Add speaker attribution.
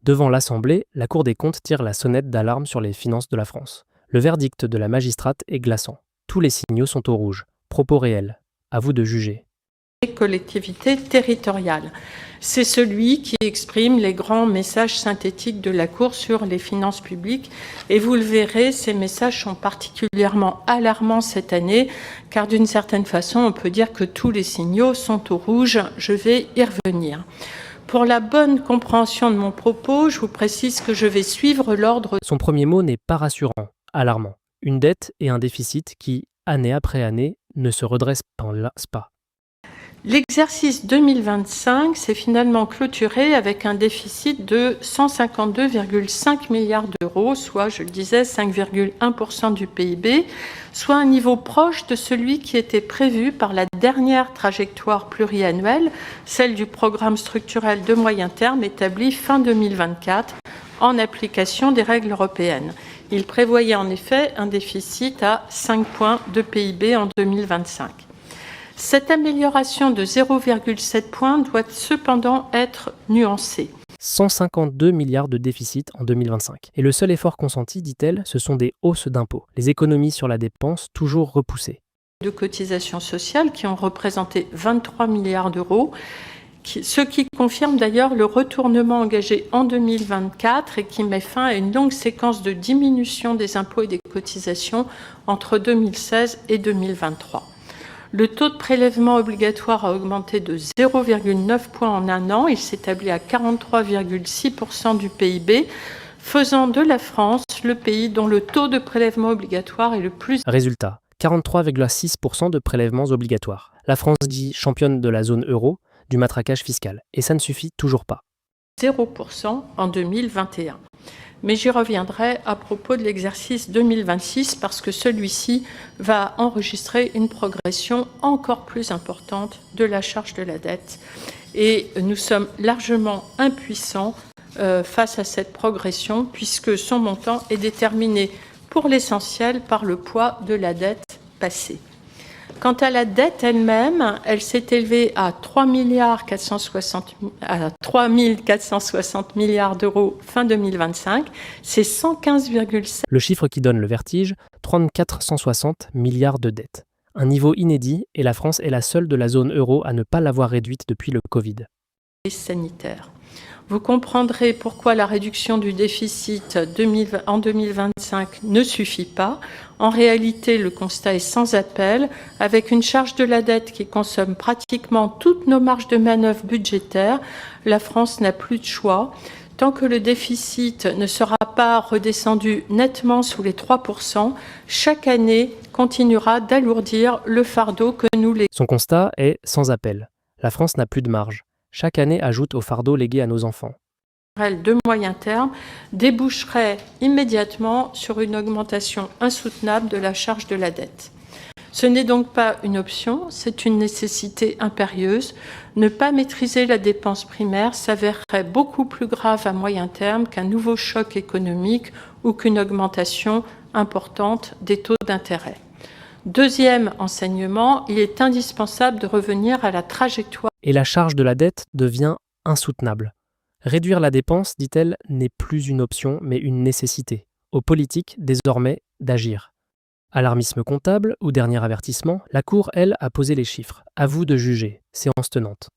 Speaker 1: Devant l'Assemblée, la Cour des comptes tire la sonnette d'alarme sur les finances de la France. Le verdict de la magistrate est glaçant. Tous les signaux sont au rouge. Propos réels. À vous de juger.
Speaker 2: Collectivités territoriales. C'est celui qui exprime les grands messages synthétiques de la Cour sur les finances publiques. Et vous le verrez, ces messages sont particulièrement alarmants cette année, car d'une certaine façon, on peut dire que tous les signaux sont au rouge. Je vais y revenir. Pour la bonne compréhension de mon propos, je vous précise que je vais suivre l'ordre.
Speaker 1: Son premier mot n'est pas rassurant, alarmant. Une dette et un déficit qui, année après année, ne se redressent pas.
Speaker 2: L'exercice 2025 s'est finalement clôturé avec un déficit de 152,5 milliards d'euros, soit, je le disais, 5,1% du PIB, soit un niveau proche de celui qui était prévu par la dernière trajectoire pluriannuelle, celle du programme structurel de moyen terme établi fin 2024 en application des règles européennes. Il prévoyait en effet un déficit à 5 points de PIB en 2025. Cette amélioration de 0,7 points doit cependant être nuancée.
Speaker 1: 152 milliards de déficit en 2025. Et le seul effort consenti, dit-elle, ce sont des hausses d'impôts, les économies sur la dépense toujours repoussées.
Speaker 2: De cotisations sociales qui ont représenté 23 milliards d'euros, ce qui confirme d'ailleurs le retournement engagé en 2024 et qui met fin à une longue séquence de diminution des impôts et des cotisations entre 2016 et 2023. Le taux de prélèvement obligatoire a augmenté de 0,9 points en un an. Il s'établit à 43,6% du PIB, faisant de la France le pays dont le taux de prélèvement obligatoire est le plus.
Speaker 1: Résultat, 43,6% de prélèvements obligatoires. La France dit championne de la zone euro du matraquage fiscal. Et ça ne suffit toujours pas.
Speaker 2: 0% en 2021. Mais j'y reviendrai à propos de l'exercice 2026 parce que celui-ci va enregistrer une progression encore plus importante de la charge de la dette. Et nous sommes largement impuissants face à cette progression puisque son montant est déterminé pour l'essentiel par le poids de la dette passée. Quant à la dette elle-même, elle s'est élevée à 3 460 milliards d'euros fin 2025. C'est 115,7.
Speaker 1: Le chiffre qui donne le vertige, 3460 milliards de dettes. Un niveau inédit et la France est la seule de la zone euro à ne pas l'avoir réduite depuis le Covid.
Speaker 2: Sanitaire. Vous comprendrez pourquoi la réduction du déficit en 2025 ne suffit pas. En réalité, le constat est sans appel. Avec une charge de la dette qui consomme pratiquement toutes nos marges de manœuvre budgétaires, la France n'a plus de choix. Tant que le déficit ne sera pas redescendu nettement sous les 3%, chaque année continuera d'alourdir le fardeau que nous léguons.
Speaker 1: Son constat est sans appel. La France n'a plus de marge. Chaque année ajoute au fardeau légué à nos enfants.
Speaker 2: De moyen terme déboucherait immédiatement sur une augmentation insoutenable de la charge de la dette. Ce n'est donc pas une option, c'est une nécessité impérieuse. Ne pas maîtriser la dépense primaire s'avérerait beaucoup plus grave à moyen terme qu'un nouveau choc économique ou qu'une augmentation importante des taux d'intérêt. Deuxième enseignement, il est indispensable de revenir à la trajectoire.
Speaker 1: Et la charge de la dette devient insoutenable. Réduire la dépense, dit-elle, n'est plus une option, mais une nécessité. Aux politiques, désormais, d'agir. Alarmisme comptable ou dernier avertissement, la Cour, elle, a posé les chiffres. À vous de juger. Séance tenante.